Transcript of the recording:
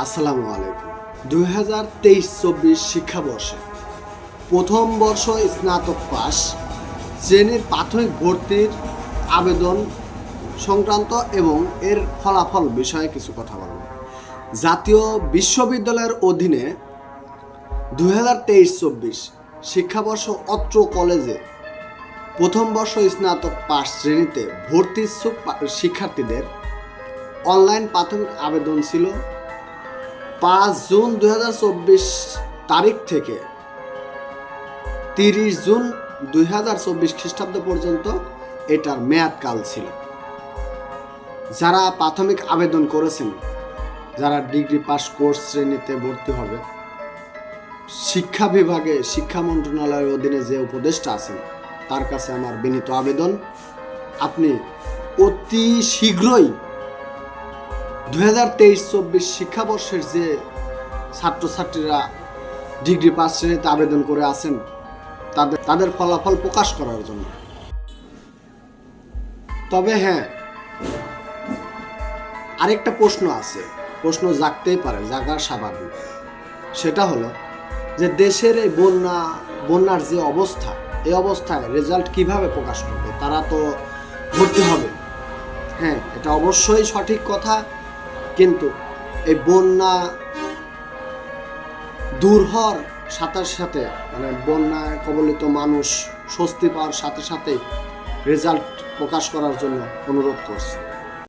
আসসালামু আলাইকুম। 2023-24 শিক্ষাবর্ষে প্রথম বর্ষ স্নাতক পাস শ্রেণীর প্রাথমিক ভর্তির আবেদন সংক্রান্ত এবং এর ফলাফল বিষয়ে কিছু কথা বলব। জাতীয় বিশ্ববিদ্যালয়ের অধীনে 2023-24 শিক্ষাবর্ষ অত্র কলেজে প্রথম বর্ষ স্নাতক পাস শ্রেণীতে ভর্তি ইচ্ছুক শিক্ষার্থীদের অনলাইন প্রাথমিক আবেদন ছিল 5 জুন 2024 তারিখ থেকে 30 জুন 2024 খ্রিস্টাব্দ পর্যন্ত এটার মেয়াদকাল ছিল। যারা প্রাথমিক আবেদন করেছেন, যারা ডিগ্রি পাস কোর্স শ্রেণীতে ভর্তি হবে, শিক্ষা বিভাগে শিক্ষা মন্ত্রণালয়ের অধীনে যে উপদেষ্টা আছেন তার কাছে আমার বিনীত আবেদন, আপনি অতি শীঘ্রই 2023-24 শিক্ষাবর্ষের যে ছাত্রছাত্রীরা ডিগ্রি পাস শ্রেণীতে আবেদন করে আছেন তাদের ফলাফল প্রকাশ করার জন্য। তবে হ্যাঁ, আরেকটা প্রশ্ন আছে, প্রশ্ন জাগতেই পারে, জাগার স্বাভাবিক। সেটা হলো যে দেশের এই বন্যার যে অবস্থা, এই অবস্থায় রেজাল্ট কিভাবে প্রকাশ করবে? তারা তো ভর্তি হবে। হ্যাঁ, এটা অবশ্যই সঠিক কথা, কিন্তু এই বন্যা দূর হওয়ার সাথে সাথে, মানে বন্যায় কবলিত মানুষ স্বস্তি পাওয়ার সাথে সাথে রেজাল্ট প্রকাশ করার জন্য অনুরোধ করছে।